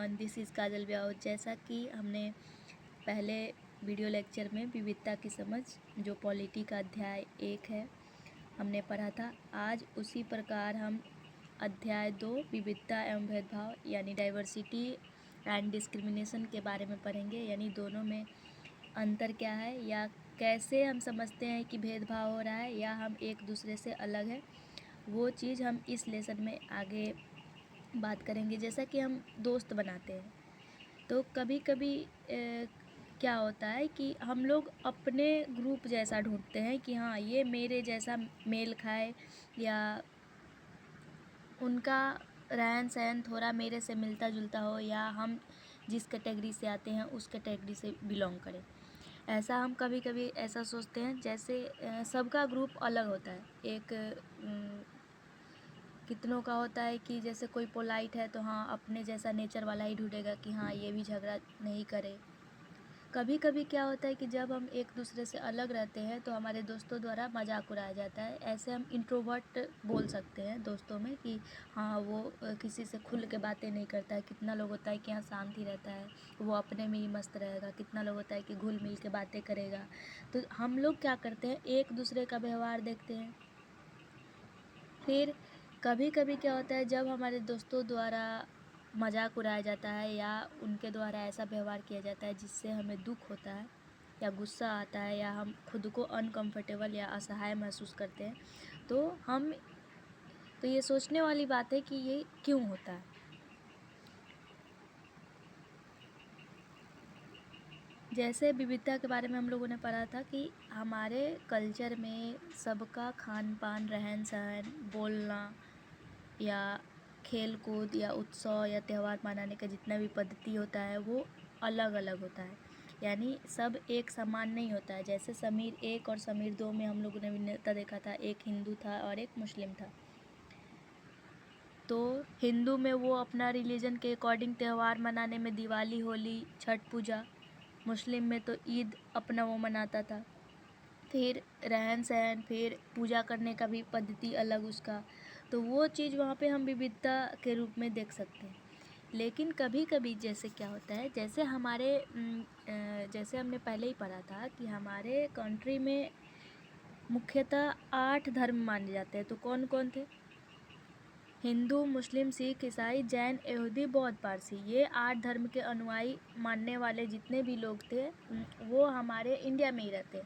Everyone, this is काजल व्यास। जैसा कि हमने पहले वीडियो लेक्चर में विविधता की समझ जो पॉलिटी का अध्याय 1 है हमने पढ़ा था, आज उसी प्रकार हम अध्याय 2 विविधता एवं भेदभाव यानी डाइवर्सिटी एंड डिस्क्रिमिनेशन के बारे में पढ़ेंगे। यानी दोनों में अंतर क्या है या कैसे हम समझते हैं कि भेदभाव हो रहा है या हम एक दूसरे से अलग हैं, वो चीज़ हम इस लेसन में आगे बात करेंगे। जैसा कि हम दोस्त बनाते हैं तो कभी कभी क्या होता है कि हम लोग अपने ग्रुप जैसा ढूंढते हैं कि हाँ ये मेरे जैसा मेल खाए या उनका रहन सहन थोड़ा मेरे से मिलता जुलता हो या हम जिस कैटेगरी से आते हैं उस कैटेगरी से बिलोंग करें। ऐसा हम कभी कभी ऐसा सोचते हैं। जैसे सबका ग्रुप अलग होता है। एक कितनों का होता है कि जैसे कोई पोलाइट है तो हाँ अपने जैसा नेचर वाला ही ढूंढेगा कि हाँ ये भी झगड़ा नहीं करे। कभी कभी क्या होता है कि जब हम एक दूसरे से अलग रहते हैं तो हमारे दोस्तों द्वारा मजाक उड़ाया जाता है। ऐसे हम इंट्रोवर्ट बोल सकते हैं दोस्तों में कि हाँ वो किसी से खुल के बातें नहीं करता है। कितना लोग होता है कि यहाँ शांति रहता है, वो अपने में ही मस्त रहेगा। कितना लोग होता है कि घुल मिल के बातें करेगा। तो हम लोग क्या करते हैं, एक दूसरे का व्यवहार देखते हैं। फिर कभी कभी क्या होता है, जब हमारे दोस्तों द्वारा मजाक उड़ाया जाता है या उनके द्वारा ऐसा व्यवहार किया जाता है जिससे हमें दुख होता है या गुस्सा आता है या हम खुद को अनकंफर्टेबल या असहाय महसूस करते हैं, तो ये सोचने वाली बात है कि ये क्यों होता है। जैसे विविधता के बारे में हम लोगों ने पढ़ा था कि हमारे कल्चर में सबका खान पान, रहन सहन, बोलना या खेल कूद या उत्सव या त्यौहार मनाने का जितना भी पद्धति होता है वो अलग अलग होता है। यानी सब एक समान नहीं होता है। जैसे समीर 1 और समीर 2 में हम लोगों ने भिन्नता देखा था, एक हिंदू था और एक मुस्लिम था। तो हिंदू में वो अपना रिलीजन के अकॉर्डिंग त्यौहार मनाने में दिवाली, होली, छठ पूजा। मुस्लिम में तो ईद अपना वो मनाता था। फिर रहन सहन, फिर पूजा करने का भी पद्धति अलग उसका। तो वो चीज़ वहाँ पे हम विविधता के रूप में देख सकते हैं। लेकिन कभी कभी जैसे क्या होता है, जैसे जैसे हमने पहले ही पढ़ा था कि हमारे कंट्री में मुख्यतः 8 धर्म माने जाते हैं। तो कौन कौन थे? हिंदू, मुस्लिम, सिख, ईसाई, जैन, यहूदी, बौद्ध, पारसी। ये 8 धर्म के अनुयायी मानने वाले जितने भी लोग थे वो हमारे इंडिया में ही रहते,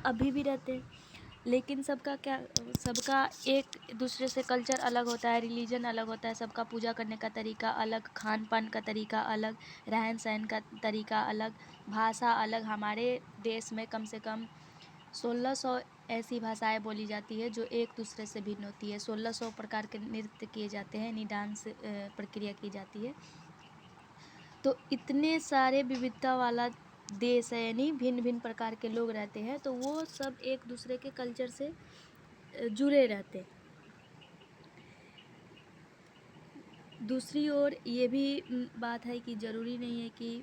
अभी भी रहते। लेकिन सबका एक दूसरे से कल्चर अलग होता है, रिलीजन अलग होता है। सबका पूजा करने का तरीका अलग, खान पान का तरीका अलग, रहन सहन का तरीका अलग, भाषा अलग। हमारे देश में कम से कम 1600 ऐसी भाषाएं बोली जाती है जो एक दूसरे से भिन्न होती है। 1600 प्रकार के नृत्य किए जाते हैं, यानी डांस प्रक्रिया की जाती है। तो इतने सारे विविधता वाला देश है, यानी भिन्न भिन्न प्रकार के लोग रहते हैं, तो वो सब एक दूसरे के कल्चर से जुड़े रहते हैं। दूसरी ओर ये भी बात है कि ज़रूरी नहीं है कि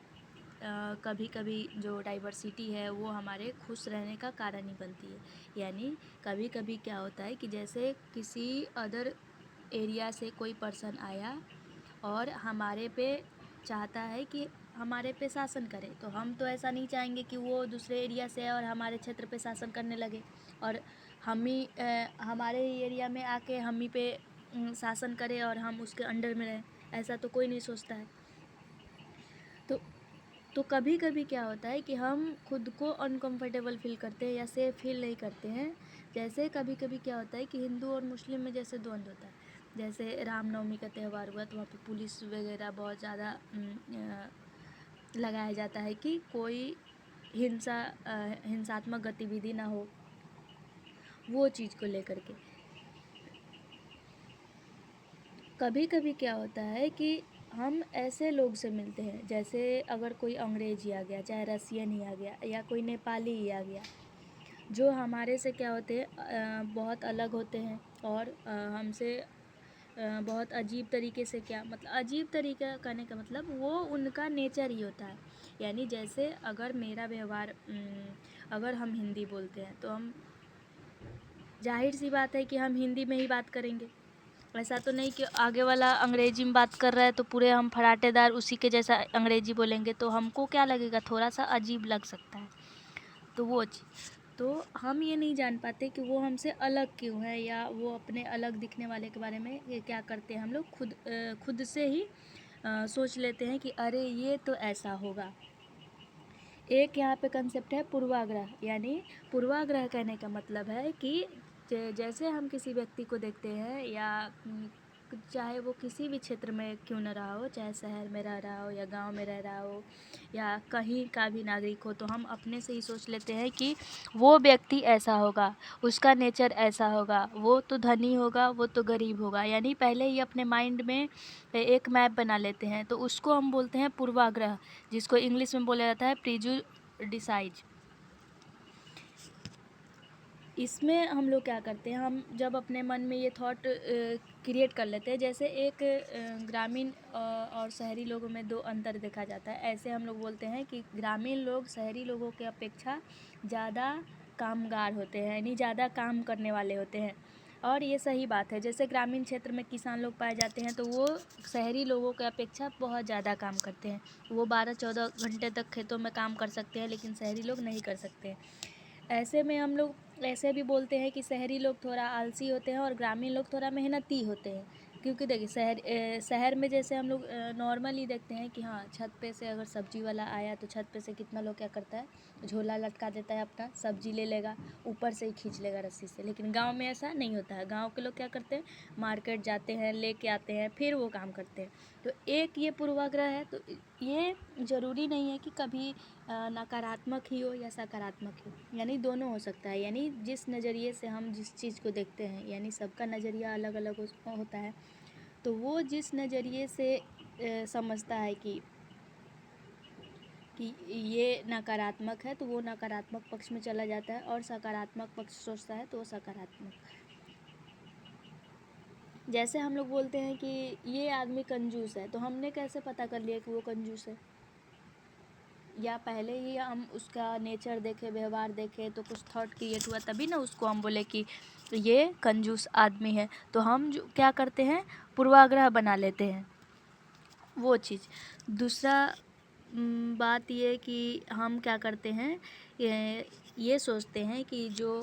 कभी कभी जो डाइवर्सिटी है वो हमारे खुश रहने का कारण ही बनती है। यानी कभी कभी क्या होता है कि जैसे किसी अदर एरिया से कोई पर्सन आया और हमारे पे चाहता है कि हमारे पे शासन करे, तो हम तो ऐसा नहीं चाहेंगे कि वो दूसरे एरिया से और हमारे क्षेत्र पे शासन करने लगे और हमारे एरिया में आके हम ही पे शासन करे और हम उसके अंडर में रहें। ऐसा तो कोई नहीं सोचता है। तो कभी कभी क्या होता है कि हम खुद को अनकंफर्टेबल फील करते हैं या सेफ फील नहीं करते हैं। जैसे कभी कभी क्या होता है कि हिंदू और मुस्लिम में जैसे द्वंद्व होता है। जैसे रामनवमी का त्यौहार हुआ तो वहाँ पे पुलिस वगैरह बहुत ज़्यादा लगाया जाता है कि कोई हिंसात्मक गतिविधि ना हो, वो चीज़ को लेकर के। कभी कभी क्या होता है कि हम ऐसे लोग से मिलते हैं, जैसे अगर कोई अंग्रेज़ी आ गया, चाहे रसियन ही आ गया या कोई नेपाली ही आ गया, जो हमारे से क्या होते हैं बहुत अलग होते हैं और हमसे बहुत अजीब तरीके से, क्या मतलब अजीब तरीका कहने का मतलब वो उनका नेचर ही होता है। यानी जैसे अगर मेरा व्यवहार अगर हम हिंदी बोलते हैं तो हम जाहिर सी बात है कि हम हिंदी में ही बात करेंगे। ऐसा तो नहीं कि आगे वाला अंग्रेजी में बात कर रहा है तो पूरे हम फराटेदार उसी के जैसा अंग्रेजी बोलेंगे, तो हमको क्या लगेगा, थोड़ा सा अजीब लग सकता है। तो वो चीज़, तो हम ये नहीं जान पाते कि वो हमसे अलग क्यों है, या वो अपने अलग दिखने वाले के बारे में ये क्या करते हैं। हम लोग खुद से ही सोच लेते हैं कि अरे ये तो ऐसा होगा। एक यहाँ पे कंसेप्ट है पूर्वाग्रह, यानी पूर्वाग्रह कहने का मतलब है कि जैसे हम किसी व्यक्ति को देखते हैं, या चाहे वो किसी भी क्षेत्र में क्यों न रहा हो, चाहे शहर में रह रहा हो या गांव में रह रहा हो या कहीं का भी नागरिक हो, तो हम अपने से ही सोच लेते हैं कि वो व्यक्ति ऐसा होगा, उसका नेचर ऐसा होगा, वो तो धनी होगा, वो तो गरीब होगा। यानी पहले ही अपने माइंड में एक मैप बना लेते हैं, तो उसको हम बोलते हैं पूर्वाग्रह, जिसको इंग्लिश में बोला जाता है प्रीजुडिसाइज। इसमें हम लोग क्या करते हैं, हम जब अपने मन में ये थॉट क्रिएट कर लेते हैं, जैसे एक ग्रामीण और शहरी लोगों में दो अंतर देखा जाता है। ऐसे हम लोग बोलते हैं कि ग्रामीण लोग शहरी लोगों के अपेक्षा ज़्यादा कामगार होते हैं, यानी ज़्यादा काम करने वाले होते हैं। और ये सही बात है। जैसे ग्रामीण क्षेत्र में किसान लोग पाए जाते हैं, तो वो शहरी लोगों के अपेक्षा बहुत ज़्यादा काम करते हैं। वो 12-14 घंटे तक खेतों में काम कर सकते हैं, लेकिन शहरी लोग नहीं कर सकते हैं। ऐसे में हम लोग ऐसे भी बोलते हैं कि शहरी लोग थोड़ा आलसी होते हैं और ग्रामीण लोग थोड़ा मेहनती होते हैं। क्योंकि देखिए शहर में जैसे हम लोग नॉर्मली देखते हैं कि हाँ, छत पे से अगर सब्जी वाला आया तो छत पे से कितना लोग क्या करता है, झोला लटका देता है, अपना सब्जी ले लेगा, ऊपर से ही खींच लेगा रस्सी से। लेकिन गांव में ऐसा नहीं होता है। गांव के लोग क्या करते हैं, मार्केट जाते हैं, लेके आते हैं, फिर वो काम करते हैं। तो एक ये पूर्वाग्रह है। तो ये ज़रूरी नहीं है कि कभी नकारात्मक ही हो या सकारात्मक हो, यानी दोनों हो सकता है। यानी जिस नज़रिए से हम जिस चीज़ को देखते हैं, यानी सबका नज़रिया अलग अलग होता है। तो वो जिस नज़रिए से समझता है कि ये नकारात्मक है, तो वो नकारात्मक पक्ष में चला जाता है, और सकारात्मक पक्ष सोचता है तो वो सकारात्मक। जैसे हम लोग बोलते हैं कि ये आदमी कंजूस है, तो हमने कैसे पता कर लिया कि वो कंजूस है, या पहले ही हम उसका नेचर देखे, व्यवहार देखे, तो कुछ थॉट क्रिएट हुआ, तभी ना उसको हम बोले कि ये कंजूस आदमी है। तो हम जो क्या करते हैं, पूर्वाग्रह बना लेते हैं, वो चीज़। दूसरा बात ये कि हम क्या करते हैं, ये सोचते हैं कि जो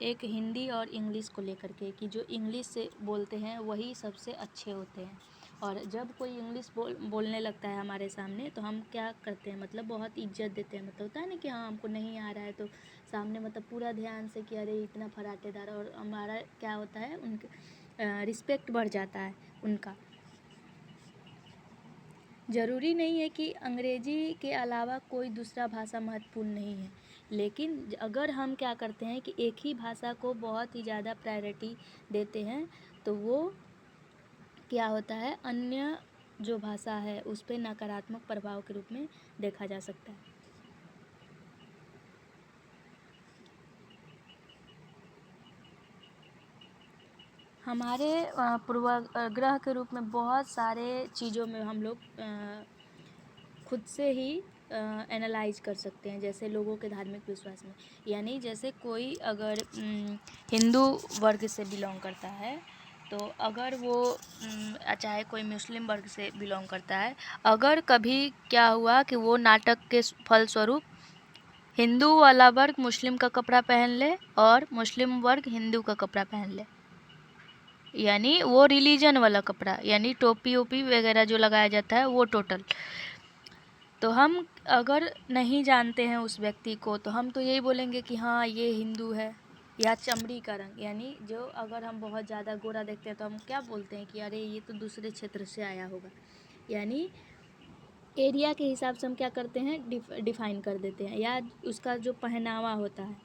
एक हिंदी और इंग्लिश को लेकर के, कि जो इंग्लिश से बोलते हैं वही सबसे अच्छे होते हैं। और जब कोई इंग्लिश बोलने लगता है हमारे सामने, तो हम क्या करते हैं, मतलब बहुत इज्जत देते हैं। मतलब होता है ना कि हाँ, हमको नहीं आ रहा है तो सामने मतलब पूरा ध्यान से कि अरे इतना फराटेदार, और हमारा क्या होता है, उनके रिस्पेक्ट बढ़ जाता है उनका। ज़रूरी नहीं है कि अंग्रेजी के अलावा कोई दूसरा भाषा महत्वपूर्ण नहीं है, लेकिन अगर हम क्या करते हैं कि एक ही भाषा को बहुत ही ज़्यादा प्रायोरिटी देते हैं, तो वो क्या होता है, अन्य जो भाषा है उस पर नकारात्मक प्रभाव के रूप में देखा जा सकता है। हमारे पूर्वाग्रह के रूप में बहुत सारे चीज़ों में हम लोग खुद से ही एनालाइज कर सकते हैं। जैसे लोगों के धार्मिक विश्वास में, यानी जैसे कोई अगर हिंदू वर्ग से बिलोंग करता है, तो अगर वो चाहे कोई मुस्लिम वर्ग से बिलोंग करता है, अगर कभी क्या हुआ कि वो नाटक के फलस्वरूप हिंदू वाला वर्ग मुस्लिम का कपड़ा पहन ले और मुस्लिम वर्ग हिंदू का कपड़ा पहन ले, यानी वो रिलीजन वाला कपड़ा, यानी टोपी ओपी वगैरह जो लगाया जाता है वो टोटल, तो हम अगर नहीं जानते हैं उस व्यक्ति को, तो हम तो यही बोलेंगे कि हाँ, ये हिंदू है। या चमड़ी का रंग, यानी जो अगर हम बहुत ज़्यादा गोरा देखते हैं तो हम क्या बोलते हैं कि अरे ये तो दूसरे क्षेत्र से आया होगा। यानी एरिया के हिसाब से हम क्या करते हैं, डिफाइन कर देते हैं, या उसका जो पहनावा होता है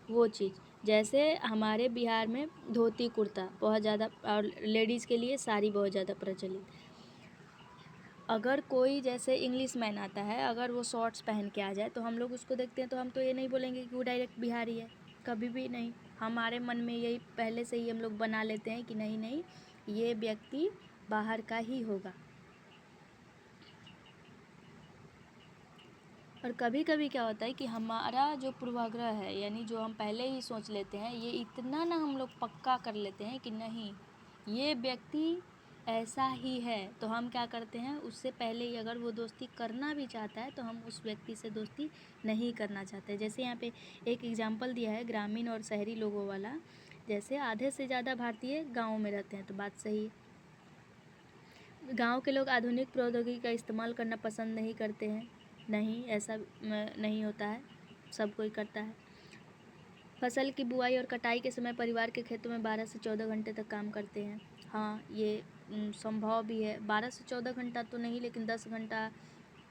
वो चीज़। जैसे हमारे बिहार में धोती कुर्ता बहुत ज़्यादा, और लेडीज़ के लिए साड़ी बहुत ज़्यादा प्रचलित। अगर कोई जैसे इंग्लिश मैन आता है, अगर वो शॉर्ट्स पहन के आ जाए, तो हम लोग उसको देखते हैं तो हम तो ये नहीं बोलेंगे कि वो डायरेक्ट बिहारी है, कभी भी नहीं। हमारे मन में यही पहले से ही हम लोग बना लेते हैं कि नहीं नहीं, ये व्यक्ति बाहर का ही होगा। और कभी कभी क्या होता है कि हमारा जो पूर्वाग्रह है, यानी जो हम पहले ही सोच लेते हैं, ये इतना ना हम लोग पक्का कर लेते हैं कि नहीं, ये व्यक्ति ऐसा ही है, तो हम क्या करते हैं, उससे पहले ही अगर वो दोस्ती करना भी चाहता है तो हम उस व्यक्ति से दोस्ती नहीं करना चाहते। जैसे यहाँ पे एक एग्जाम्पल दिया है ग्रामीण और शहरी लोगों वाला। जैसे आधे से ज़्यादा भारतीय गाँव में रहते हैं, तो बात सही है। गांव के लोग आधुनिक प्रौद्योगिकी का इस्तेमाल करना पसंद नहीं करते हैं। नहीं, ऐसा नहीं होता है, सब कोई करता है। फसल की बुआई और कटाई के समय परिवार के खेतों में 12 से 14 घंटे तक काम करते हैं। हाँ, ये संभव भी है। 12 से 14 घंटा तो नहीं, लेकिन 10 घंटा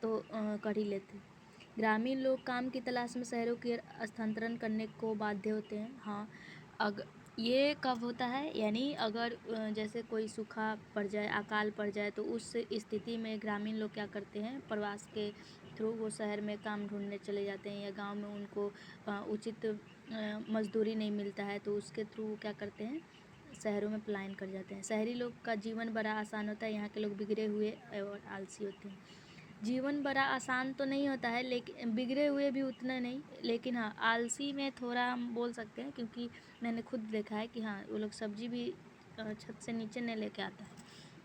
तो कर ही लेते हैं। ग्रामीण लोग काम की तलाश में शहरों की स्थानांतरण करने को बाध्य होते हैं। हाँ, ये कब होता है, यानी अगर जैसे कोई सूखा पड़ जाए, अकाल पड़ जाए, तो उस स्थिति में ग्रामीण लोग क्या करते हैं, प्रवास के थ्रू वो शहर में काम ढूंढने चले जाते हैं, या गांव में उनको उचित मजदूरी नहीं मिलता है, तो उसके थ्रू वो क्या करते हैं, शहरों में पलायन कर जाते हैं। शहरी लोग का जीवन बड़ा आसान होता है, यहाँ के लोग बिगड़े हुए और आलसी होते हैं। जीवन बड़ा आसान तो नहीं होता है, लेकिन बिगड़े हुए भी उतना नहीं, लेकिन हाँ, आलसी में थोड़ा हम बोल सकते हैं, क्योंकि मैंने खुद देखा है कि हाँ, वो लोग सब्जी भी छत से नीचे नहीं लेके आता है,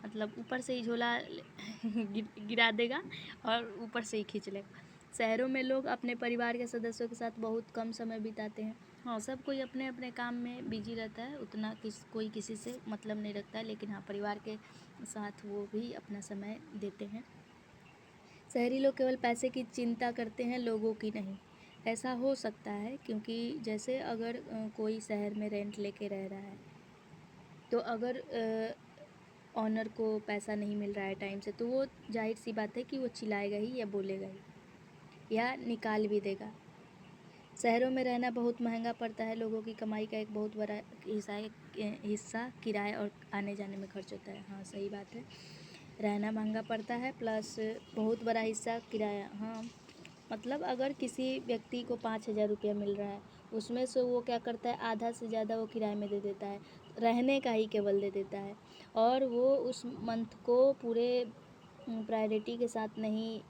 मतलब ऊपर से ही झोला गिरा देगा और ऊपर से ही खींच लेगा। शहरों में लोग अपने परिवार के सदस्यों के साथ बहुत कम समय बिताते हैं। हाँ, सब कोई अपने अपने काम में बिजी रहता है, उतना कोई किसी से मतलब नहीं रखता है, लेकिन हाँ, परिवार के साथ वो भी अपना समय देते हैं। शहरी लोग केवल पैसे की चिंता करते हैं, लोगों की नहीं। ऐसा हो सकता है क्योंकि जैसे अगर कोई शहर में रेंट लेके रह रहा है, तो अगर ऑनर को पैसा नहीं मिल रहा है टाइम से, तो वो जाहिर सी बात है कि वो चिल्लाएगा ही या बोलेगा ही या निकाल भी देगा। शहरों में रहना बहुत महंगा पड़ता है, लोगों की कमाई का एक बहुत बड़ा हिस्सा किराए और आने जाने में खर्च होता है। हाँ, सही बात है, रहना महंगा पड़ता है, प्लस बहुत बड़ा हिस्सा किराया। हाँ, मतलब अगर किसी व्यक्ति को 5,000 रुपया मिल रहा है, उसमें से वो क्या करता है, आधा से ज़्यादा वो किराए में दे देता है, रहने का ही केवल दे देता है, और वो उस मंथ को पूरे प्रायोरिटी के साथ नहीं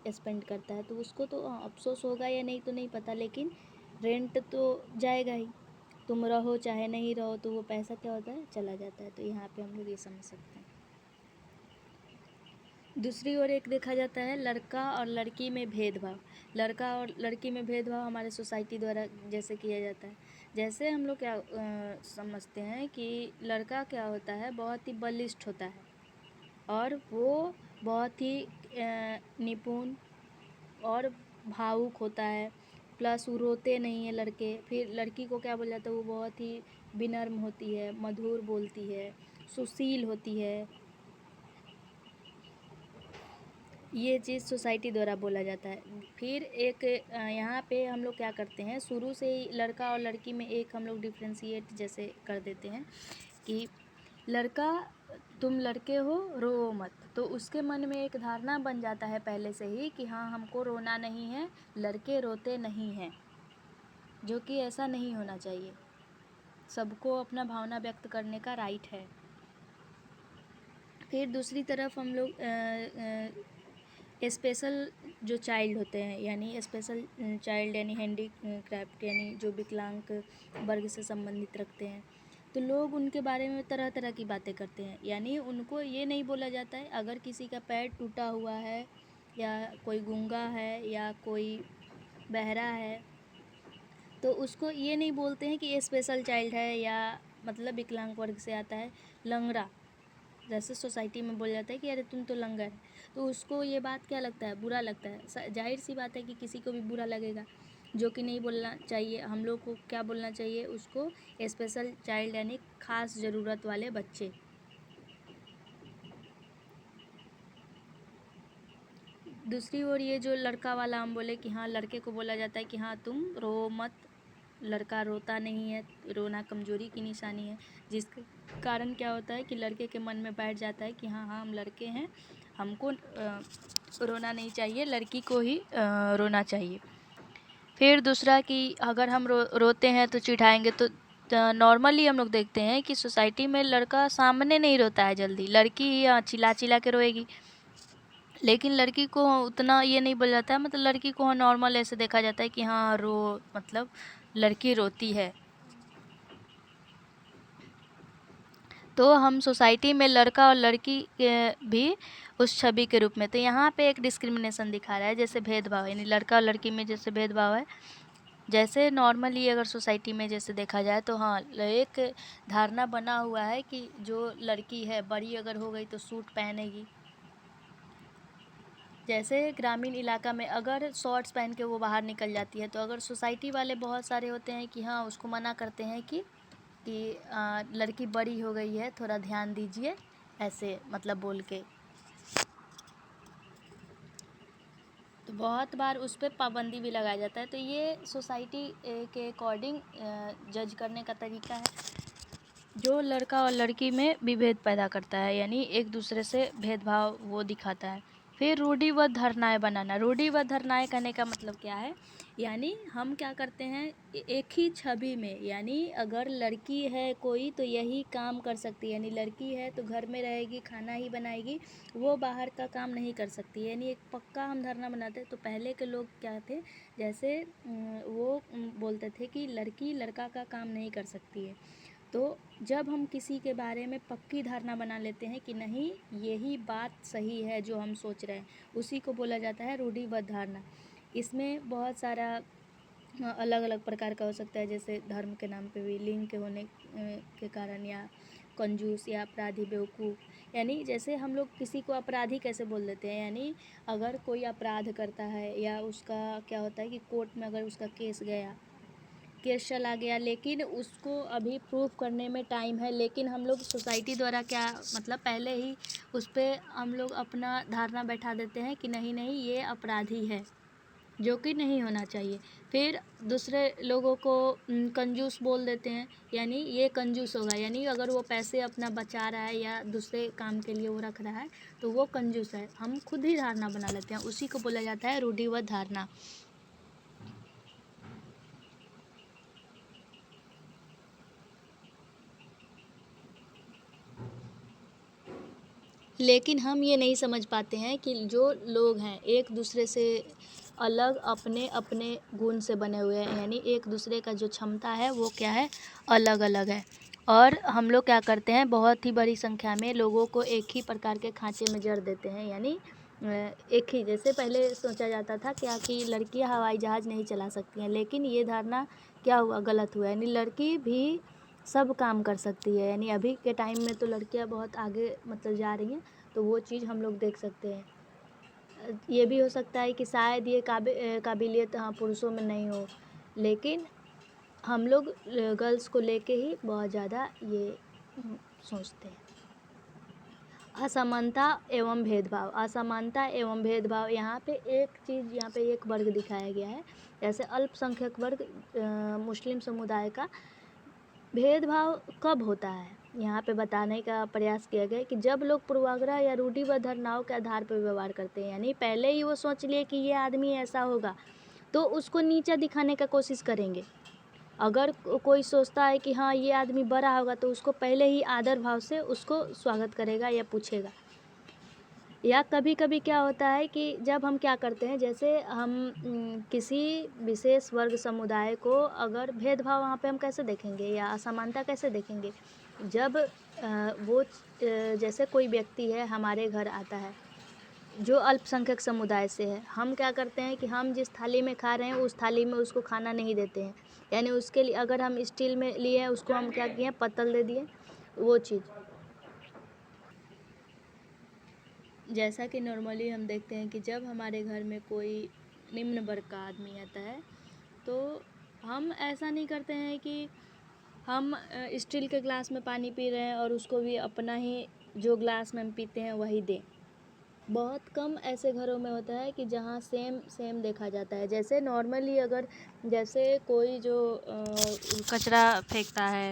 स्पेंड करता है, तो उसको तो अफसोस होगा या नहीं तो नहीं पता, लेकिन रेंट तो जाएगा ही। तुम रहो चाहे नहीं रहो, तो वो पैसा क्या होता है, चला जाता है। तो यहाँ पे हम लोग ये समझ सकते हैं। दूसरी ओर एक देखा जाता है लड़का और लड़की में भेदभाव। लड़का और लड़की में भेदभाव हमारे सोसाइटी द्वारा जैसे किया जाता है। जैसे हम लोग क्या समझते हैं कि लड़का क्या होता है, बहुत ही बलिष्ठ होता है, और वो बहुत ही निपुण और भावुक होता है, प्लस वो रोते नहीं है लड़के। फिर लड़की को क्या बोला जाता है, वो बहुत ही विनम्र होती है, मधुर बोलती है, सुशील होती है। ये चीज़ सोसाइटी द्वारा बोला जाता है। फिर एक यहाँ पे हम लोग क्या करते हैं, शुरू से ही लड़का और लड़की में एक हम लोग डिफ्रेंशिएट जैसे कर देते हैं कि लड़का, तुम लड़के हो, रो मत। तो उसके मन में एक धारणा बन जाता है पहले से ही कि हाँ, हमको रोना नहीं है, लड़के रोते नहीं हैं, जो कि ऐसा नहीं होना चाहिए। सबको अपना भावना व्यक्त करने का राइट है। फिर दूसरी तरफ हम लोग स्पेशल जो चाइल्ड होते हैं, यानी स्पेशल चाइल्ड यानी हैंडीक्राफ्ट, यानी जो विकलांग वर्ग से संबंधित रखते हैं, तो लोग उनके बारे में तरह तरह की बातें करते हैं। यानी उनको ये नहीं बोला जाता है, अगर किसी का पैर टूटा हुआ है, या कोई गूंगा है, या कोई बहरा है, तो उसको ये नहीं बोलते हैं कि ये स्पेशल चाइल्ड है, या मतलब विकलांग वर्ग से आता है। लंगड़ा जैसे सोसाइटी में बोला जाता है कि अरे तुम तो लंगड़ है, तो उसको ये बात क्या लगता है, बुरा लगता है। जाहिर सी बात है कि किसी को भी बुरा लगेगा, जो कि नहीं बोलना चाहिए। हम लोग को क्या बोलना चाहिए, उसको स्पेशल चाइल्ड यानी ख़ास ज़रूरत वाले बच्चे। दूसरी ओर ये जो लड़का वाला हम बोले कि हाँ, लड़के को बोला जाता है कि हाँ, तुम रो मत, लड़का रोता नहीं है, रोना कमज़ोरी की निशानी है, जिसके कारण क्या होता है कि लड़के के मन में बैठ जाता है कि हाँ हाँ, हम लड़के हैं, हमको रोना नहीं चाहिए, लड़की को ही रोना चाहिए। फिर दूसरा कि अगर हम रोते हैं तो चिढ़ाएंगे, तो नॉर्मली हम लोग देखते हैं कि सोसाइटी में लड़का सामने नहीं रोता है जल्दी, लड़की ही चिल्ला चिल्ला के रोएगी। लेकिन लड़की को उतना ये नहीं बोला जाता है, मतलब लड़की को नॉर्मल ऐसे देखा जाता है कि हाँ, मतलब लड़की रोती है। तो हम सोसाइटी में लड़का और लड़की भी उस छवि के रूप में, तो यहाँ पे एक डिस्क्रिमिनेशन दिखा रहा है, जैसे भेदभाव, यानी लड़का और लड़की में जैसे भेदभाव है। जैसे नॉर्मली अगर सोसाइटी में जैसे देखा जाए तो हाँ, एक धारणा बना हुआ है कि जो लड़की है बड़ी अगर हो गई तो सूट पहनेगी। जैसे ग्रामीण इलाका में अगर शॉर्ट्स पहन के वो बाहर निकल जाती है, तो अगर सोसाइटी वाले बहुत सारे होते हैं कि हाँ, उसको मना करते हैं कि लड़की बड़ी हो गई है, थोड़ा ध्यान दीजिए, ऐसे मतलब बोल के। तो बहुत बार उस पर पाबंदी भी लगाया जाता है। तो ये सोसाइटी के अकॉर्डिंग जज करने का तरीका है, जो लड़का और लड़की में विभेद पैदा करता है, यानी एक दूसरे से भेदभाव वो दिखाता है। फिर रूढ़िबद्ध धारणाएं बनाना। रूढ़िबद्ध धारणाएं कहने का मतलब क्या है, यानी हम क्या करते हैं, एक ही छवि में, यानी अगर लड़की है कोई तो यही काम कर सकती है, यानी लड़की है तो घर में रहेगी, खाना ही बनाएगी, वो बाहर का काम नहीं कर सकती, यानी एक पक्का हम धारणा बनाते हैं। तो पहले के लोग क्या थे, जैसे वो बोलते थे कि लड़की लड़का का काम नहीं कर सकती है। तो जब हम किसी के बारे में पक्की धारणा बना लेते हैं कि नहीं, यही बात सही है जो हम सोच रहे हैं, उसी को बोला जाता है रूढ़िबद्ध धारणा। इसमें बहुत सारा अलग अलग प्रकार का हो सकता है, जैसे धर्म के नाम पे भी, लिंग के होने के कारण, या कंजूस, या अपराधी, बेवकूफ़। यानी जैसे हम लोग किसी को अपराधी कैसे बोल देते हैं, यानी अगर कोई अपराध करता है या उसका क्या होता है कि कोर्ट में अगर उसका केस चला गया, लेकिन उसको अभी प्रूफ करने में टाइम है, लेकिन हम लोग सोसाइटी द्वारा क्या मतलब पहले ही उस पर हम लोग अपना धारणा बैठा देते हैं कि नहीं नहीं, ये अपराधी है, जो कि नहीं होना चाहिए। फिर दूसरे लोगों को कंजूस बोल देते हैं, यानी ये कंजूस होगा, यानी अगर वो पैसे अपना बचा रहा है या दूसरे काम के लिए वो रख रहा है तो वो कंजूस है। हम खुद ही धारणा बना लेते हैं, उसी को बोला जाता है रूढ़िबद्ध धारणा। लेकिन हम ये नहीं समझ पाते हैं कि जो लोग हैं एक दूसरे से अलग अपने अपने गुण से बने हुए हैं, यानी एक दूसरे का जो क्षमता है वो क्या है, अलग अलग है। और हम लोग क्या करते हैं, बहुत ही बड़ी संख्या में लोगों को एक ही प्रकार के खांचे में जड़ देते हैं, यानी एक ही, जैसे पहले सोचा जाता था क्या कि लड़कियां हवाई जहाज़ नहीं चला सकती हैं, लेकिन ये धारणा क्या हुआ, गलत हुआ, यानी लड़की भी सब काम कर सकती है। यानी अभी के टाइम में तो लड़कियां बहुत आगे मतलब जा रही हैं, तो वो चीज़ हम लोग देख सकते हैं। ये भी हो सकता है कि शायद ये काबिलियत हाँ पुरुषों में नहीं हो, लेकिन हम लोग गर्ल्स को लेके ही बहुत ज़्यादा ये सोचते हैं। असमानता एवं भेदभाव। असमानता एवं भेदभाव, यहाँ पे एक चीज़, यहाँ पे एक वर्ग दिखाया गया है, जैसे अल्पसंख्यक वर्ग मुस्लिम समुदाय का भेदभाव कब होता है, यहाँ पे बताने का प्रयास किया गया कि जब लोग पूर्वाग्रह या रूढ़िबद्ध धारणाओं के आधार पर व्यवहार करते हैं, यानी पहले ही वो सोच लिए कि ये आदमी ऐसा होगा तो उसको नीचा दिखाने का कोशिश करेंगे। अगर कोई सोचता है कि हाँ ये आदमी बड़ा होगा तो उसको पहले ही आदर भाव से उसको स्वागत करेगा या पूछेगा। या कभी कभी क्या होता है कि जब हम क्या करते हैं, जैसे हम किसी विशेष वर्ग समुदाय को अगर भेदभाव, वहाँ पे हम कैसे देखेंगे या असमानता कैसे देखेंगे, जब वो जैसे कोई व्यक्ति है हमारे घर आता है जो अल्पसंख्यक समुदाय से है, हम क्या करते हैं कि हम जिस थाली में खा रहे हैं उस थाली में उसको खाना नहीं देते हैं, यानी उसके लिए अगर हम स्टील में लिए हैं उसको हम क्या किए, पत्तल दे दिए, वो चीज़। जैसा कि नॉर्मली हम देखते हैं कि जब हमारे घर में कोई निम्न वर्ग का आदमी आता है तो हम ऐसा नहीं करते हैं कि हम स्टील के ग्लास में पानी पी रहे हैं और उसको भी अपना ही जो ग्लास में हम पीते हैं वही दें। बहुत कम ऐसे घरों में होता है कि जहाँ सेम सेम देखा जाता है। जैसे नॉर्मली अगर जैसे कोई जो कचरा फेंकता है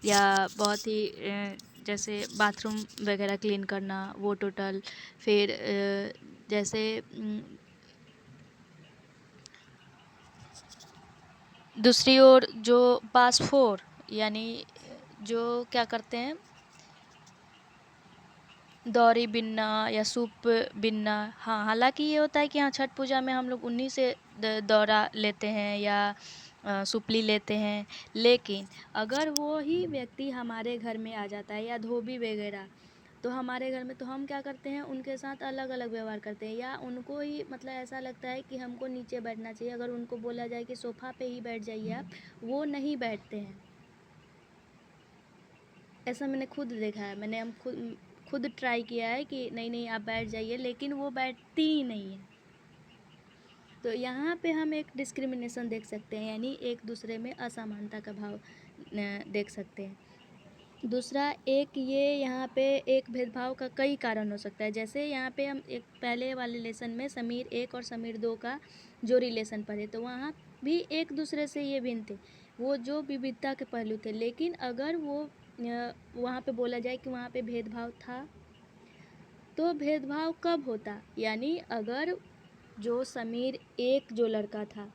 या बहुत ही जैसे बाथरूम वगैरह क्लीन करना वो टोटल, फिर जैसे दूसरी ओर जो बासफोर, यानी जो क्या करते हैं, दौरी बिनना या सूप बिनना। हाँ, हालांकि ये होता है कि हाँ छठ पूजा में हम लोग उन्हीं से दौरा लेते हैं या सुपली लेते हैं। लेकिन अगर वो ही व्यक्ति हमारे घर में आ जाता है या धोबी वगैरह, तो हमारे घर में तो हम क्या करते हैं, उनके साथ अलग अलग व्यवहार करते हैं, या उनको ही मतलब ऐसा लगता है कि हमको नीचे बैठना चाहिए। अगर उनको बोला जाए कि सोफ़ा पे ही बैठ जाइए आप, वो नहीं बैठते हैं। ऐसा मैंने खुद देखा है, मैंने हम खुद ट्राई किया है कि नहीं नहीं आप बैठ जाइए, लेकिन वो बैठती ही नहीं है। तो यहाँ पे हम एक डिस्क्रिमिनेशन देख सकते हैं, यानी एक दूसरे में असमानता का भाव देख सकते हैं। दूसरा एक ये यहाँ पे एक भेदभाव का कई कारण हो सकता है। जैसे यहाँ पे हम एक पहले वाले लेसन में समीर 1 और समीर 2 का जो रिलेशन पढ़े, तो वहाँ भी एक दूसरे से ये भिन्न थे, वो जो विविधता के पहलू थे। लेकिन अगर वो वहाँ पे बोला जाए कि वहाँ पे भेदभाव था, तो भेदभाव कब होता, यानी अगर जो समीर 1 जो लड़का था,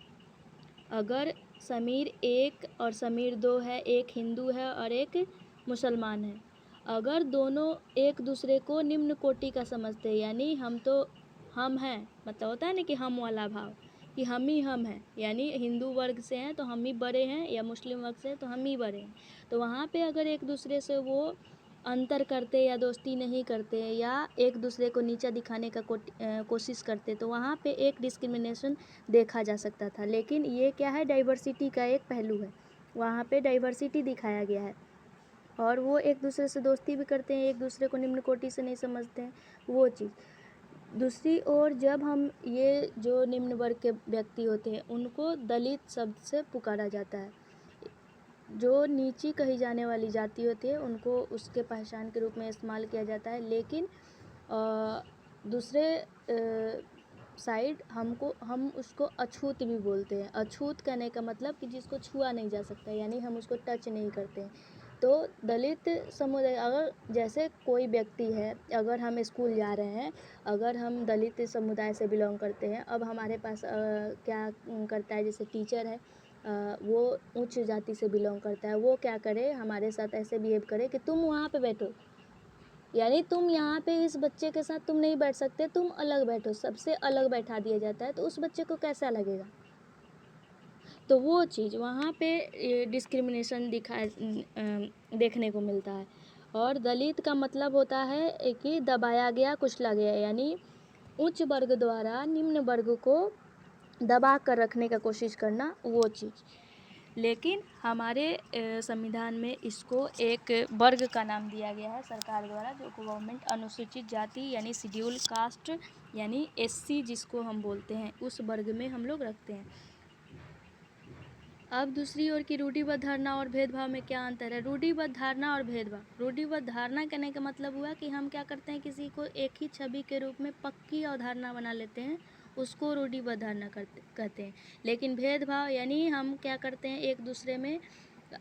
अगर समीर 1 और समीर 2 है, एक हिंदू है और एक मुसलमान है, अगर दोनों एक दूसरे को निम्न कोटि का समझते हैं, यानी हम हैं, मतलब होता है ना कि हम वाला भाव, कि हम ही हम हैं, यानी हिंदू वर्ग से हैं तो हम ही बड़े हैं, या मुस्लिम वर्ग से हैं तो हम ही बड़े हैं, तो वहाँ पे अगर एक दूसरे से वो अंतर करते या दोस्ती नहीं करते या एक दूसरे को नीचा दिखाने का कोशिश करते, तो वहाँ पे एक डिस्क्रिमिनेशन देखा जा सकता था। लेकिन ये क्या है, डाइवर्सिटी का एक पहलू है, वहाँ पे डाइवर्सिटी दिखाया गया है, और वो एक दूसरे से दोस्ती भी करते हैं, एक दूसरे को निम्न कोटि से नहीं समझते हैं, वो चीज़। दूसरी ओर जब हम ये जो निम्न वर्ग के व्यक्ति होते हैं, उनको दलित शब्द से पुकारा जाता है। जो नीची कही जाने वाली जाति होती है, उनको उसके पहचान के रूप में इस्तेमाल किया जाता है। लेकिन दूसरे साइड हम उसको अछूत भी बोलते हैं। अछूत कहने का मतलब कि जिसको छुआ नहीं जा सकता, यानी हम उसको टच नहीं करते हैं। तो दलित समुदाय, अगर जैसे कोई व्यक्ति है, अगर हम स्कूल जा रहे हैं, अगर हम दलित समुदाय से बिलोंग करते हैं, अब हमारे पास क्या करता है, जैसे टीचर है, वो उच्च जाति से बिलोंग करता है, वो क्या करे, हमारे साथ ऐसे बिहेव करे कि तुम वहाँ पे बैठो, यानी तुम यहाँ पे इस बच्चे के साथ तुम नहीं बैठ सकते, तुम अलग बैठो, सबसे अलग बैठा दिया जाता है, तो उस बच्चे को कैसा लगेगा। तो वो चीज़ वहाँ पे डिस्क्रिमिनेशन देखने को मिलता है। और दलित का मतलब होता है कि दबाया गया, कुचला गया, यानी उच्च वर्ग द्वारा निम्न वर्ग को दबा कर रखने का कोशिश करना, वो चीज़। लेकिन हमारे संविधान में इसको एक वर्ग का नाम दिया गया है सरकार द्वारा, जो गवर्नमेंट अनुसूचित जाति यानी शेड्यूल कास्ट यानी SC जिसको हम बोलते हैं, उस वर्ग में हम लोग रखते हैं। अब दूसरी ओर की रूढ़िबद्ध धारणा और भेदभाव में क्या अंतर है। रूढ़िबद्ध धारणा और भेदभाव। रूढ़िबद्ध धारणा कहने का मतलब हुआ कि हम क्या करते हैं, किसी को एक ही छवि के रूप में पक्की अवधारणा बना लेते हैं, उसको रूढ़िबद्ध धारणा कहते हैं। लेकिन भेदभाव यानी हम क्या करते हैं, एक दूसरे में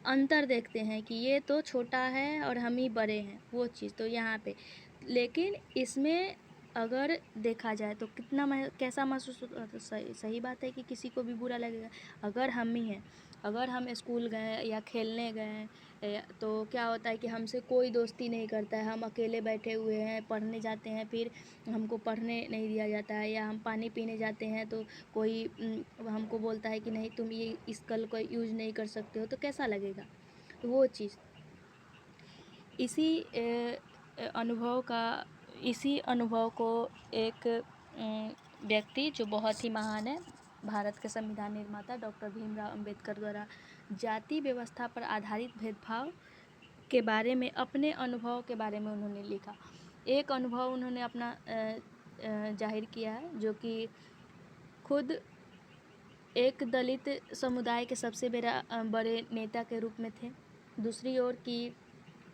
अंतर देखते हैं कि ये तो छोटा है और हम ही बड़े हैं, वो चीज़। तो यहाँ पे लेकिन इसमें अगर देखा जाए तो कैसा महसूस होता, तो सही बात है कि किसी को भी बुरा लगेगा। अगर हम ही हैं, अगर हम स्कूल गए या खेलने गए, तो क्या होता है कि हमसे कोई दोस्ती नहीं करता है, हम अकेले बैठे हुए हैं, पढ़ने जाते हैं, फिर हमको पढ़ने नहीं दिया जाता है, या हम पानी पीने जाते हैं तो कोई हमको बोलता है कि नहीं तुम ये इस कल को यूज़ नहीं कर सकते हो, तो कैसा लगेगा। तो वो चीज़ इसी अनुभव को एक व्यक्ति जो बहुत ही महान है, भारत के संविधान निर्माता डॉक्टर भीमराव अंबेडकर द्वारा जाति व्यवस्था पर आधारित भेदभाव के बारे में, अपने अनुभव के बारे में उन्होंने लिखा। एक अनुभव उन्होंने अपना जाहिर किया है, जो कि खुद एक दलित समुदाय के सबसे बड़े नेता के रूप में थे। दूसरी ओर की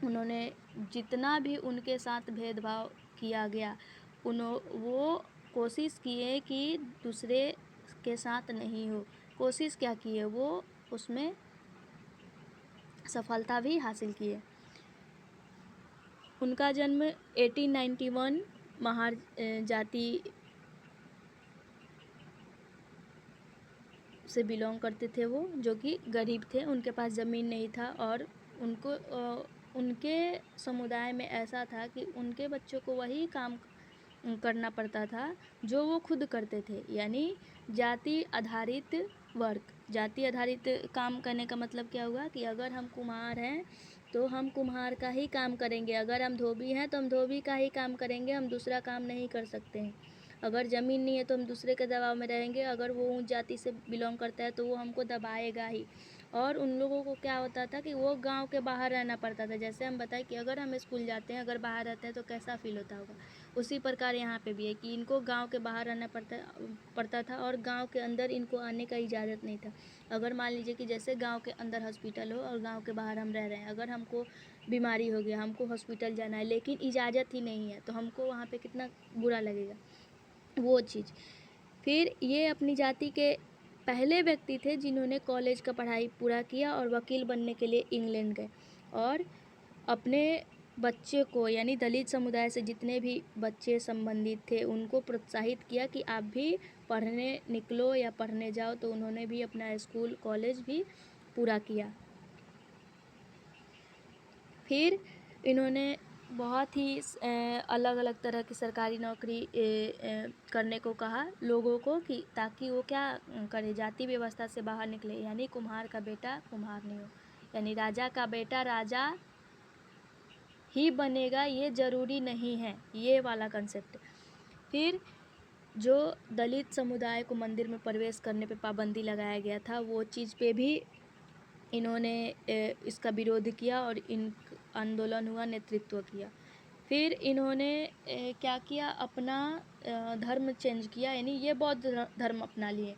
उन्होंने जितना भी उनके साथ भेदभाव किया गया, वो कोशिश किए कि दूसरे के साथ नहीं हो, कोशिश क्या किए, वो उसमें सफलता भी हासिल किए। उनका जन्म 1891 महार जाति से बिलोंग करते थे, वो जो कि गरीब थे, उनके पास ज़मीन नहीं था, और उनके समुदाय में ऐसा था कि उनके बच्चों को वही काम करना पड़ता था जो वो खुद करते थे। यानी जाति आधारित वर्क, जाति आधारित काम करने का मतलब क्या हुआ कि अगर हम कुम्हार हैं तो हम कुम्हार का ही काम करेंगे, अगर हम धोबी हैं तो हम धोबी का ही काम करेंगे, हम दूसरा काम नहीं कर सकते हैं। अगर ज़मीन नहीं है तो हम दूसरे के दबाव में रहेंगे, अगर वो ऊंच जाति से बिलोंग करता है तो वो हमको दबाएगा ही। और उन लोगों को क्या होता था कि वो गांव के बाहर रहना पड़ता था। जैसे हम बताएं कि अगर हम स्कूल जाते हैं, अगर बाहर रहते हैं तो कैसा फील होता होगा, उसी प्रकार यहाँ पे भी है कि इनको गांव के बाहर रहना पड़ता था और गांव के अंदर इनको आने का इजाज़त नहीं था। अगर मान लीजिए कि जैसे गांव के अंदर हॉस्पिटल हो और गांव के बाहर हम रह रहे हैं, अगर हमको बीमारी हो गया, हमको हॉस्पिटल जाना है लेकिन इजाज़त ही नहीं है, तो हमको वहाँ पे कितना बुरा लगेगा वो चीज़। फिर ये अपनी जाति के पहले व्यक्ति थे जिन्होंने कॉलेज का पढ़ाई पूरा किया और वकील बनने के लिए इंग्लैंड गए और अपने बच्चे को, यानी दलित समुदाय से जितने भी बच्चे संबंधित थे उनको प्रोत्साहित किया कि आप भी पढ़ने निकलो या पढ़ने जाओ। तो उन्होंने भी अपना स्कूल कॉलेज भी पूरा किया। फिर इन्होंने बहुत ही अलग अलग तरह की सरकारी नौकरी करने को कहा लोगों को कि ताकि वो क्या करे, जाति व्यवस्था से बाहर निकले। यानी कुम्हार का बेटा कुम्हार नहीं हो, यानी राजा का बेटा राजा ही बनेगा ये ज़रूरी नहीं है, ये वाला कंसेप्ट। फिर जो दलित समुदाय को मंदिर में प्रवेश करने पे पाबंदी लगाया गया था वो चीज़ पे भी इन्होंने इसका विरोध किया और इन आंदोलन हुआ, नेतृत्व किया। फिर इन्होंने क्या किया, अपना धर्म चेंज किया, यानी ये बौद्ध धर्म अपना लिए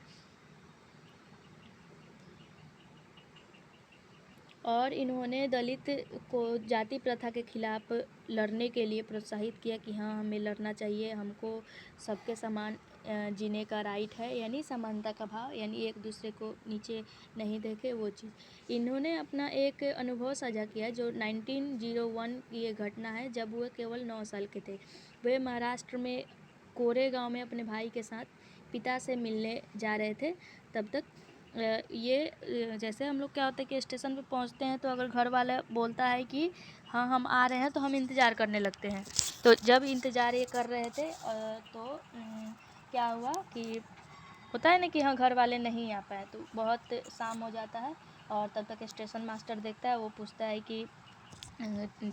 और इन्होंने दलित को जाति प्रथा के खिलाफ लड़ने के लिए प्रोत्साहित किया कि हाँ हमें लड़ना चाहिए, हमको सबके समान जीने का राइट है, यानी समानता का भाव, यानी एक दूसरे को नीचे नहीं देखे वो चीज़। इन्होंने अपना एक अनुभव साझा किया जो 1901 की ये घटना है जब वो केवल 9 साल के थे। वे महाराष्ट्र में कोरेगांव में अपने भाई के साथ पिता से मिलने जा रहे थे। तब तक जैसे हम लोग क्या होता है कि स्टेशन पे पहुंचते हैं तो अगर घर वाला बोलता है कि हाँ हम आ रहे हैं तो हम इंतज़ार करने लगते हैं। तो जब इंतज़ार ये कर रहे थे तो क्या हुआ कि होता है ना कि हाँ घर वाले नहीं आ पाए, तो बहुत शाम हो जाता है और तब तक स्टेशन मास्टर देखता है, वो पूछता है कि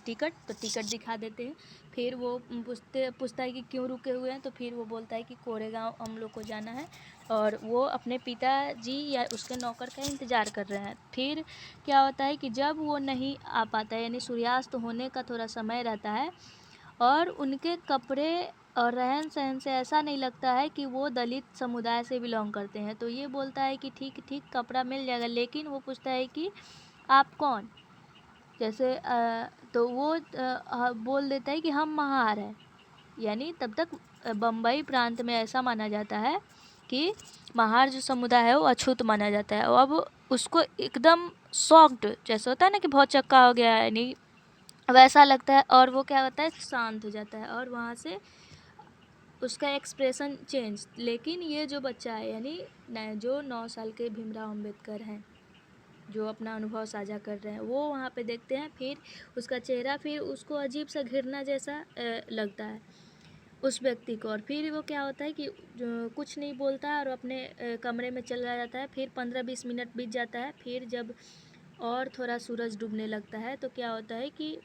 टिकट, तो टिकट दिखा देते हैं। फिर वो पूछता है कि क्यों रुके हुए हैं, तो फिर वो बोलता है कि कोरेगांव हम लोग को जाना है और वो अपने पिताजी या उसके नौकर का इंतज़ार कर रहे हैं। फिर क्या होता है कि जब वो नहीं आ पाता है, यानी सूर्यास्त होने का थोड़ा समय रहता है और उनके कपड़े और रहन सहन से ऐसा नहीं लगता है कि वो दलित समुदाय से बिलोंग करते हैं। तो ये बोलता है कि ठीक ठीक कपड़ा मिल जाएगा, लेकिन वो पूछता है कि आप कौन, जैसे तो वो बोल देता है कि हम महार हैं। यानी तब तक बम्बई प्रांत में ऐसा माना जाता है कि महार जो समुदाय है वो अछूत माना जाता है। अब उसको एकदम शॉक्ड जैसे होता है ना कि बहुत चक्का हो गया है, यानी वैसा लगता है और वो क्या होता है, शांत हो जाता है और वहाँ से उसका एक्सप्रेशन चेंज। लेकिन ये जो बच्चा है, यानी जो 9 साल के भीमराव अम्बेडकर हैं जो अपना अनुभव साझा कर रहे हैं, वो वहाँ पे देखते हैं। फिर उसका चेहरा, फिर उसको अजीब सा घृणा जैसा लगता है उस व्यक्ति को, और फिर वो क्या होता है कि कुछ नहीं बोलता है और अपने कमरे में चला जाता है। फिर 15-20 मिनट बीत जाता है। फिर जब और थोड़ा सूरज डूबने लगता है तो क्या होता है कि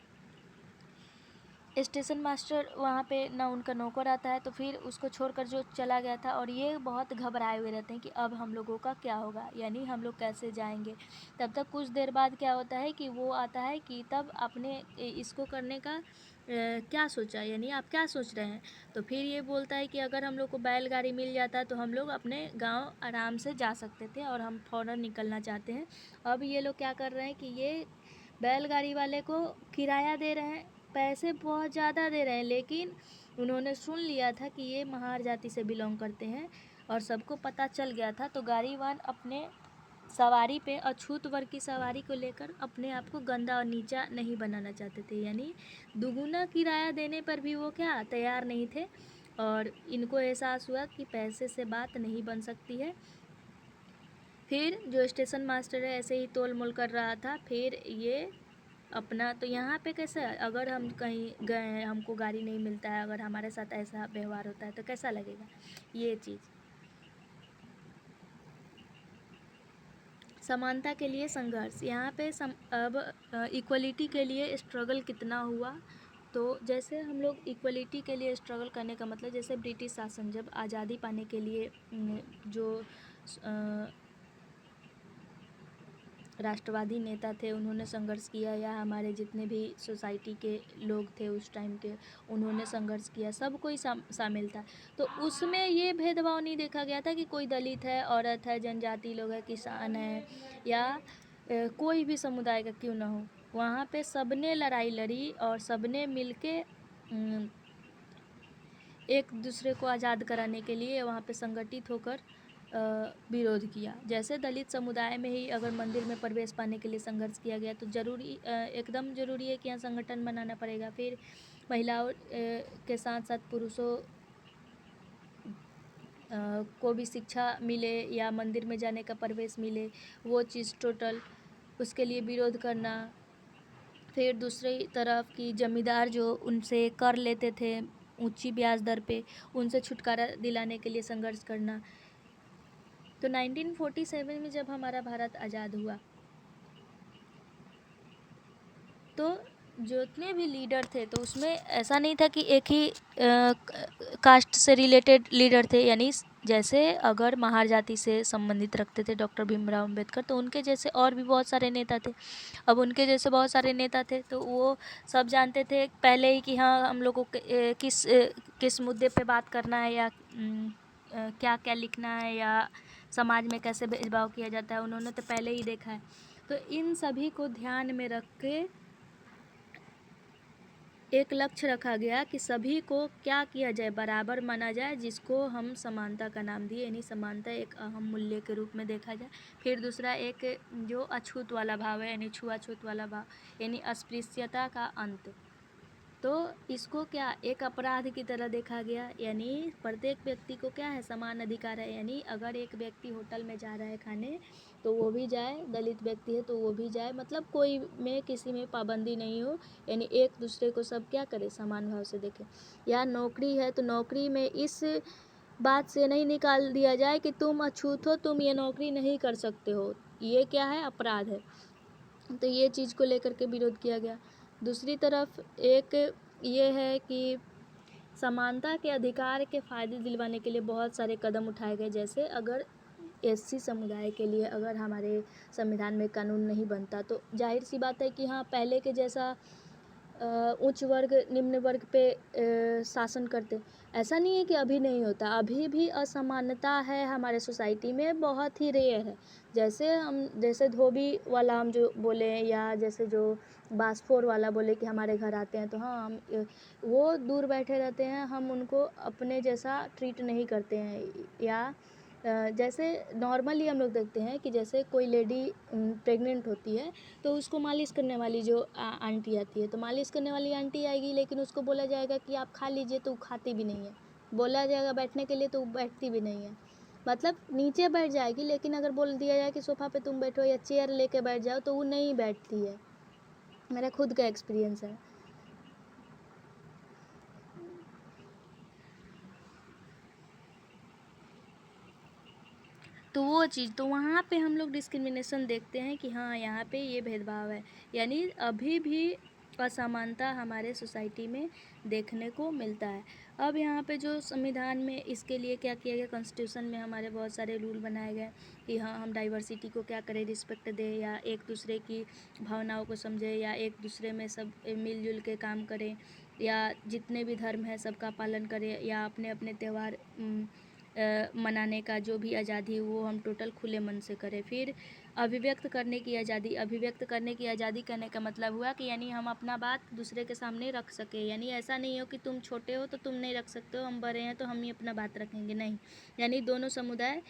स्टेशन मास्टर वहाँ पे ना उनका नौकर आता है, तो फिर उसको छोड़कर जो चला गया था और ये बहुत घबराए हुए रहते हैं कि अब हम लोगों का क्या होगा, यानी हम लोग कैसे जाएंगे। तब तक कुछ देर बाद क्या होता है कि वो आता है कि तब आपने इसको करने का क्या सोचा, यानी आप क्या सोच रहे हैं। तो फिर ये बोलता है कि अगर हम लोग को बैलगाड़ी मिल जाता तो हम लोग अपने गाँव आराम से जा सकते थे और हम फ़ौरन निकलना चाहते हैं। अब ये लोग क्या कर रहे हैं कि ये बैलगाड़ी वाले को किराया दे रहे हैं, पैसे बहुत ज़्यादा दे रहे हैं, लेकिन उन्होंने सुन लिया था कि ये महार जाति से बिलोंग करते हैं और सबको पता चल गया था। तो गाड़ीवान अपने सवारी पे अछूत वर्ग की सवारी को लेकर अपने आप को गंदा और नीचा नहीं बनाना चाहते थे, यानी दुगुना किराया देने पर भी वो क्या तैयार नहीं थे और इनको एहसास हुआ कि पैसे से बात नहीं बन सकती है। फिर जो स्टेशन मास्टर है ऐसे ही तोल मोल कर रहा था, फिर ये अपना। तो यहाँ पे कैसा है, अगर हम कहीं गए हैं, हमको गाड़ी नहीं मिलता है, अगर हमारे साथ ऐसा व्यवहार होता है तो कैसा लगेगा ये चीज़। समानता के लिए संघर्ष, यहाँ पे अब इक्वलिटी के लिए स्ट्रगल कितना हुआ। तो जैसे हम लोग इक्वलिटी के लिए स्ट्रगल करने का मतलब, जैसे ब्रिटिश शासन जब आज़ादी पाने के लिए जो राष्ट्रवादी नेता थे उन्होंने संघर्ष किया, या हमारे जितने भी सोसाइटी के लोग थे उस टाइम के उन्होंने संघर्ष किया, सब कोई शामिल था। तो उसमें ये भेदभाव नहीं देखा गया था कि कोई दलित है, औरत है, जनजाति लोग है, किसान है, या कोई भी समुदाय का क्यों ना हो। वहाँ पे सबने लड़ाई लड़ी और सबने मिलके एक दूसरे को आज़ाद कराने के लिए वहाँ पे संगठित होकर विरोध किया। जैसे दलित समुदाय में ही अगर मंदिर में प्रवेश पाने के लिए संघर्ष किया गया तो ज़रूरी एकदम ज़रूरी है कि यहाँ संगठन बनाना पड़ेगा। फिर महिलाओं के साथ साथ पुरुषों को भी शिक्षा मिले या मंदिर में जाने का प्रवेश मिले, वो चीज़ टोटल उसके लिए विरोध करना। फिर दूसरी तरफ की जमींदार जो उनसे कर लेते थे ऊंची ब्याज दर पे, उनसे छुटकारा दिलाने के लिए संघर्ष करना। तो 1947 में जब हमारा भारत आज़ाद हुआ तो जितने भी लीडर थे तो उसमें ऐसा नहीं था कि एक ही कास्ट से रिलेटेड लीडर थे। यानी जैसे अगर महार जाति से संबंधित रखते थे डॉक्टर भीमराव अंबेडकर, तो उनके जैसे और भी बहुत सारे नेता थे। अब उनके जैसे बहुत सारे नेता थे तो वो सब जानते थे पहले ही कि हाँ हम लोगों को किस मुद्दे पे बात करना है, या क्या क्या लिखना है, या समाज में कैसे भेदभाव किया जाता है, उन्होंने तो पहले ही देखा है। तो इन सभी को ध्यान में रख के एक लक्ष्य रखा गया कि सभी को क्या किया जाए, बराबर माना जाए, जिसको हम समानता का नाम दिए। यानी समानता एक अहम मूल्य के रूप में देखा जाए। फिर दूसरा एक जो अछूत वाला भाव है, यानी छुआछूत वाला भाव, यानी अस्पृश्यता का अंत। तो इसको क्या एक अपराध की तरह देखा गया। यानी प्रत्येक व्यक्ति को क्या है, समान अधिकार है। यानी अगर एक व्यक्ति होटल में जा रहा है खाने तो वो भी जाए, दलित व्यक्ति है तो वो भी जाए, मतलब कोई में किसी में पाबंदी नहीं हो। यानी एक दूसरे को सब क्या करे, समान भाव से देखे। या नौकरी है तो नौकरी में इस बात से नहीं निकाल दिया जाए कि तुम अछूत हो, तुम ये नौकरी नहीं कर सकते हो, ये क्या है, अपराध है। तो ये चीज़ को लेकर के विरोध किया गया। दूसरी तरफ एक ये है कि समानता के अधिकार के फ़ायदे दिलवाने के लिए बहुत सारे कदम उठाए गए। जैसे अगर एससी समुदाय के लिए अगर हमारे संविधान में कानून नहीं बनता तो जाहिर सी बात है कि हाँ पहले के जैसा उच्च वर्ग निम्न वर्ग पे शासन करते। ऐसा नहीं है कि अभी नहीं होता, अभी भी असमानता है हमारे सोसाइटी में, बहुत ही रेयर है। जैसे धोबी वाला हम जो बोले, या जैसे जो बासफोर वाला बोले कि हमारे घर आते हैं तो हाँ हम वो दूर बैठे रहते हैं, हम उनको अपने जैसा ट्रीट नहीं करते हैं। या जैसे नॉर्मली हम लोग देखते हैं कि जैसे कोई लेडी प्रेग्नेंट होती है तो उसको मालिश करने वाली जो आंटी आती है, तो मालिश करने वाली आंटी आएगी, लेकिन उसको बोला जाएगा कि आप खा लीजिए तो खाती भी नहीं है। बोला जाएगा बैठने के लिए तो बैठती भी नहीं है। मतलब नीचे बैठ जाएगी, लेकिन अगर बोल दिया जाए कि सोफ़ा पे तुम बैठो या चेयर लेके बैठ जाओ तो वो नहीं बैठती है। मेरा खुद का एक्सपीरियंस है। तो वो चीज़, तो वहाँ पे हम लोग डिस्क्रिमिनेशन देखते हैं कि हाँ यहाँ पे ये भेदभाव है। यानी अभी भी असमानता हमारे सोसाइटी में देखने को मिलता है। अब यहाँ पे जो संविधान में इसके लिए क्या किया गया, कॉन्स्टिट्यूशन में हमारे बहुत सारे रूल बनाए गए कि हाँ हम डाइवर्सिटी को क्या करें, रिस्पेक्ट दें, या एक दूसरे की भावनाओं को समझें, या एक दूसरे में सब मिलजुल के काम करें, या जितने भी धर्म है सबका पालन करें, या अपने अपने त्यौहार मनाने का जो भी आज़ादी है वो हम टोटल खुले मन से करें। फिर अभिव्यक्त करने की आज़ादी, अभिव्यक्त करने की आज़ादी कहने का मतलब हुआ कि यानी हम अपना बात दूसरे के सामने रख सके। यानी ऐसा नहीं हो कि तुम छोटे हो तो तुम नहीं रख सकते हो, हम बड़े हैं तो हम ही अपना बात रखेंगे, नहीं। यानी दोनों समुदाय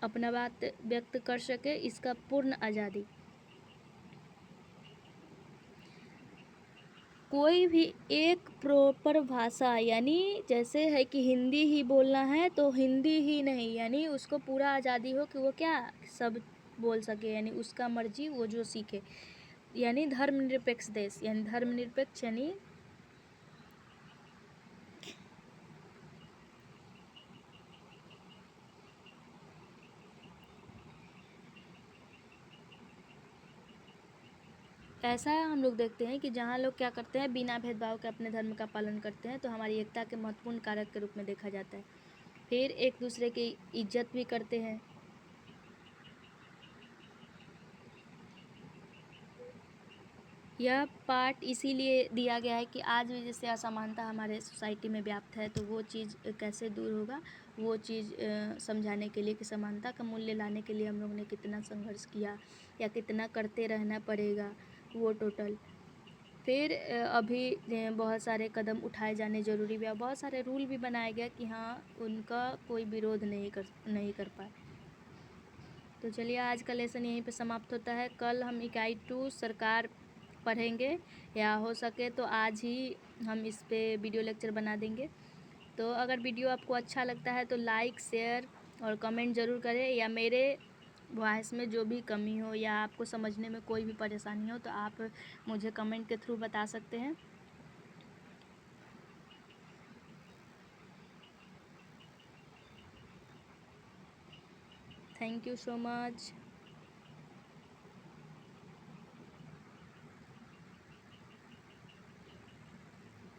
अपना बात व्यक्त कर सके, इसका पूर्ण आज़ादी। कोई भी एक प्रॉपर भाषा, यानी जैसे है कि हिंदी ही बोलना है तो हिंदी ही नहीं, यानी उसको पूरा आज़ादी हो कि वो क्या सब बोल सके, यानी उसका मर्जी वो जो सीखे। यानी धर्मनिरपेक्ष देश, यानी धर्मनिरपेक्ष यानी ऐसा हम लोग देखते हैं कि जहाँ लोग क्या करते हैं, बिना भेदभाव के अपने धर्म का पालन करते हैं, तो हमारी एकता के महत्वपूर्ण कारक के रूप में देखा जाता है। फिर एक दूसरे की इज्जत भी करते हैं। यह पाठ इसीलिए दिया गया है कि आज भी जैसे असमानता हमारे सोसाइटी में व्याप्त है, तो वो चीज़ कैसे दूर होगा, वो चीज़ समझाने के लिए कि समानता का मूल्य लाने के लिए हम लोग ने कितना संघर्ष किया या कितना करते रहना पड़ेगा, वो टोटल। फिर अभी बहुत सारे कदम उठाए जाने ज़रूरी भी है, बहुत सारे रूल भी बनाए गए कि हाँ, उनका कोई विरोध नहीं कर पाए। तो चलिए, आज का लेसन यहीं पे समाप्त होता है। कल हम इकाई 2 सरकार पढ़ेंगे, या हो सके तो आज ही हम इस पे वीडियो लेक्चर बना देंगे। तो अगर वीडियो आपको अच्छा लगता है तो लाइक, शेयर और कमेंट ज़रूर करें, या मेरे वॉइस में जो भी कमी हो या आपको समझने में कोई भी परेशानी हो तो आप मुझे कमेंट के थ्रू बता सकते हैं। Thank you so much.